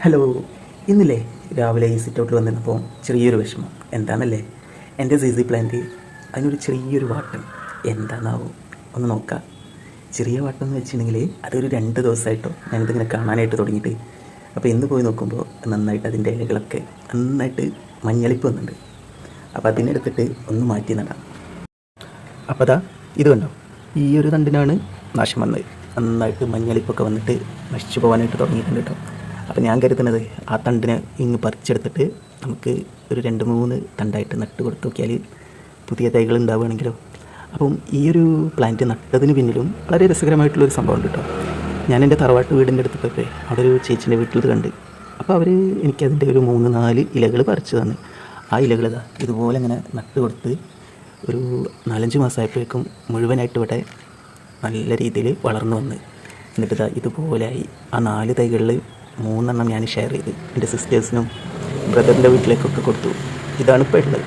Hello. ഇന്നില്ലേ രാവിലെ ഈ sit ഔട്ടിൽ വന്നിരുന്നപ്പോൾ ചെറിയൊരു വിഷമം. എന്താണെന്നല്ലേ, എൻ്റെ സി പ്ലാന്റ് അതിനൊരു ചെറിയൊരു വാട്ടം. എന്താണെന്നാവും ഒന്ന് നോക്കാം. ചെറിയ വാട്ടം എന്ന് വെച്ചിട്ടുണ്ടെങ്കിൽ അതൊരു 2 ദിവസമായിട്ടോ ഞാനിതിങ്ങനെ കാണാനായിട്ട് തുടങ്ങിയിട്ട്. അപ്പോൾ ഇന്ന് പോയി നോക്കുമ്പോൾ നന്നായിട്ട് അതിൻ്റെ ഇലകളൊക്കെ നന്നായിട്ട് മഞ്ഞളിപ്പ് വന്നിട്ടുണ്ട്. അപ്പോൾ അതിനെടുത്തിട്ട് ഒന്ന് മാറ്റി നടാം. അപ്പോൾ അതാ ഇത് കണ്ടോ, ഈ ഒരു തണ്ടിനാണ് നാശം വന്നത്. നന്നായിട്ട് മഞ്ഞളിപ്പൊക്കെ വന്നിട്ട് നശിച്ചു പോകാനായിട്ട് തുടങ്ങിയിട്ടുണ്ട് കേട്ടോ. അപ്പോൾ ഞാൻ കരുതുന്നത് ആ തണ്ടിനെ ഇങ്ങ് പറിച്ചെടുത്തിട്ട് നമുക്ക് ഒരു 2-3 തണ്ടായിട്ട് നട്ട് കൊടുത്ത് നോക്കിയാൽ പുതിയ തൈകൾ ഉണ്ടാവുകയാണെങ്കിലോ. അപ്പം ഈ ഒരു പ്ലാന്റ് നട്ടതിന് പിന്നിലും വളരെ രസകരമായിട്ടുള്ളൊരു സംഭവം ഉണ്ട് കേട്ടോ. ഞാൻ എൻ്റെ തറവാട്ട് വീടിൻ്റെ അടുത്ത് പോയപ്പോൾ അവിടെ ഒരു ചേച്ചീൻ്റെ വീട്ടിൽ കണ്ട്. അപ്പോൾ അവർ എനിക്കതിൻ്റെ ഒരു 3-4 ഇലകൾ പറിച്ചു തന്നു. ആ ഇലകൾ ഇതുപോലെ ഇങ്ങനെ നട്ട് കൊടുത്ത് ഒരു 4-5 മാസമായപ്പോഴേക്കും മുഴുവനായിട്ട് ഇവിടെ നല്ല രീതിയിൽ വളർന്നു വന്ന്. എന്നിട്ട് ഇതുപോലെയായി. ആ 4 തൈകളിൽ 3 എണ്ണം ഞാൻ ഷെയർ ചെയ്ത് എൻ്റെ സിസ്റ്റേഴ്സിനും ബ്രദറിൻ്റെ വീട്ടിലേക്കൊക്കെ കൊടുത്തു. ഇതാണ് ഇപ്പോൾ ഉള്ളത്.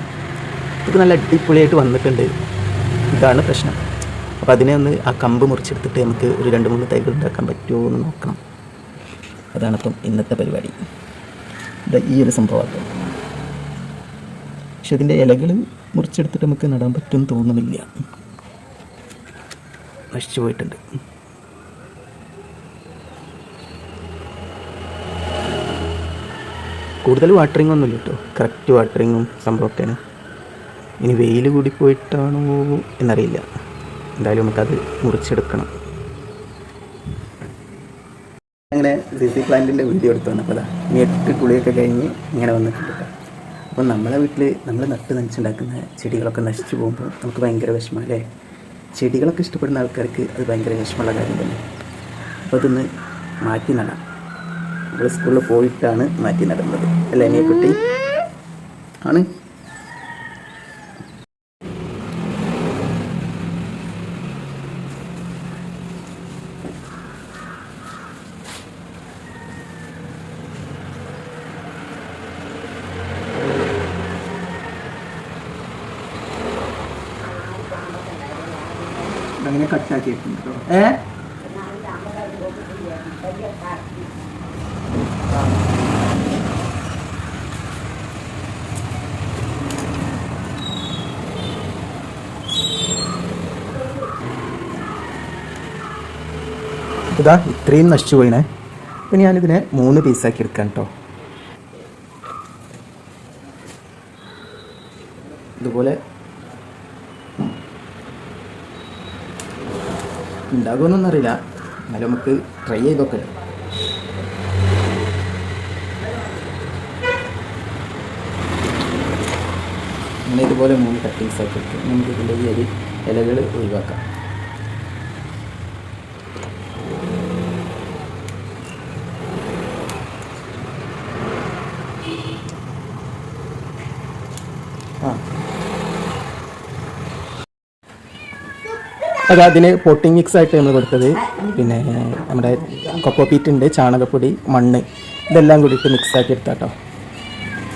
ഇത് നല്ല അടിപൊളിയായിട്ട് വന്നിട്ടുണ്ട്. ഇതാണ് പ്രശ്നം. അപ്പോൾ അതിനെ ഒന്ന് ആ കമ്പ് മുറിച്ചെടുത്തിട്ട് നമുക്ക് ഒരു 2-3 തൈകൾ ഉണ്ടാക്കാൻ പറ്റുമോ എന്ന് നോക്കണം. അതാണിപ്പം ഇന്നത്തെ പരിപാടി. ഈ ഒരു സംഭവമാണ്. പക്ഷെ ഇതിൻ്റെ ഇലകൾ മുറിച്ചെടുത്തിട്ട് നമുക്ക് നടാൻ പറ്റുമെന്ന് തോന്നുന്നില്ല. നശിച്ചു പോയിട്ടുണ്ട്. കൂടുതൽ വാട്ടറിങ് ഒന്നുമില്ല കേട്ടോ. കറക്റ്റ് വാട്ടറിങ്ങും സംഭവമൊക്കെയാണ്. ഇനി വെയിൽ കൂടി പോയിട്ടാണോ എന്നറിയില്ല. എന്തായാലും നമുക്കത് മുറിച്ചെടുക്കണം. അങ്ങനെ സി പ്ലാന്റിൻ്റെ വീഡിയോ എടുത്തു വന്നപ്പോൾ ഇനി 8 കുളിയൊക്കെ കഴിഞ്ഞ് ഇങ്ങനെ വന്നിട്ടുണ്ട് കേട്ടോ. അപ്പോൾ നമ്മളെ വീട്ടിൽ നമ്മൾ നട്ട് നനച്ചുണ്ടാക്കുന്ന ചെടികളൊക്കെ നശിച്ചു പോകുമ്പോൾ നമുക്ക് ഭയങ്കര വിഷമം അല്ലേ. ചെടികളൊക്കെ ഇഷ്ടപ്പെടുന്ന ആൾക്കാർക്ക് അത് ഭയങ്കര വിഷമമുള്ള കാര്യം തന്നെ. അപ്പോൾ അതൊന്ന് മാറ്റി നടാം. നമ്മൾ സ്കൂളിൽ പോയിട്ടാണ് മാറ്റി നടുന്നത് അല്ലേ നീ കുട്ടി? ആണ്. അങ്ങനെ കട്ടാക്കിയിട്ടുണ്ട് കേട്ടോ. ഇതാ ഇത്രയും നശിച്ചു പോയിനെ. അപ്പം ഞാനിതിനെ 3 പീസാക്കി എടുക്കാം കേട്ടോ. ഇതുപോലെ ഉണ്ടാകുമെന്നൊന്നും അറിയില്ല, എന്നാലും നമുക്ക് ട്രൈ ചെയ്തൊക്കെ. അങ്ങനെ ഇതുപോലെ 3 കട്ടിങ്സ് ആക്കി എടുക്കും. നമുക്ക് ഇതിൻ്റെ ഈ ഇലകൾ ഒഴിവാക്കാം. അത് അതിന് പോട്ടിംഗ് മിക്സ് ആയിട്ട് നമ്മൾ കൊടുത്തത് പിന്നെ നമ്മുടെ കൊക്കോ പീറ്റ് ഉണ്ട്, ചാണകപ്പൊടി, മണ്ണ്, ഇതെല്ലാം കൂടിയിട്ട് മിക്സാക്കി എടുത്താൽ കേട്ടോ.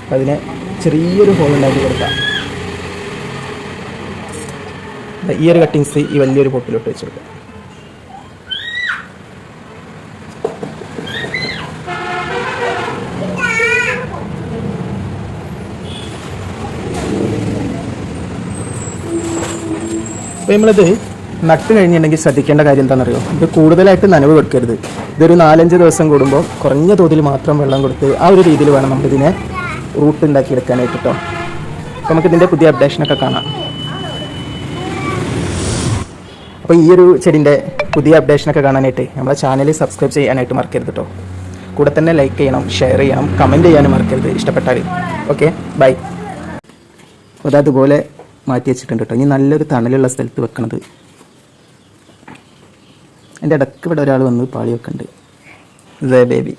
അപ്പം അതിന് ചെറിയൊരു ഹോൾ ഉണ്ടാക്കി കൊടുക്കാം. ഈ ഒരു കട്ടിങ്സ് ഈ വലിയൊരു പോട്ടിലോട്ട് വെച്ച് കൊടുക്കാം. അപ്പോൾ നമ്മളിത് നട്ട് കഴിഞ്ഞിട്ടുണ്ടെങ്കിൽ ശ്രദ്ധിക്കേണ്ട കാര്യം എന്താണെന്നറിയോ, ഇത് കൂടുതലായിട്ട് നനവ് കൊടുക്കരുത്. ഇതൊരു 4-5 ദിവസം കൂടുമ്പോൾ കുറഞ്ഞ തോതിൽ മാത്രം വെള്ളം കൊടുത്ത് ആ ഒരു രീതിയിൽ വേണം നമ്മളിതിനെ റൂട്ട് ഉണ്ടാക്കിയെടുക്കാനായിട്ട് കേട്ടോ. അപ്പോൾ നമുക്കിതിൻ്റെ പുതിയ അപ്ഡേഷനൊക്കെ കാണാം. അപ്പോൾ ഈ ഒരു ചെടിൻ്റെ പുതിയ അപ്ഡേഷനൊക്കെ കാണാനായിട്ട് നമ്മളെ ചാനൽ സബ്സ്ക്രൈബ് ചെയ്യാനായിട്ട് മറക്കരുത് കേട്ടോ. കൂടെ തന്നെ ലൈക്ക് ചെയ്യണം, ഷെയർ ചെയ്യണം, കമൻറ്റ് ചെയ്യാനും മറക്കരുത് ഇഷ്ടപ്പെട്ടാൽ. Okay, bye. അപ്പോൾ അതുപോലെ മാറ്റി വെച്ചിട്ടുണ്ട് കേട്ടോ. ഇനി നല്ലൊരു തണലുള്ള സ്ഥലത്ത് വെക്കണത്. എൻ്റെ ഇടയ്ക്ക് ഇവിടെ ഒരാൾ വന്ന് പാളി വെക്കുന്നുണ്ട്. ബേബി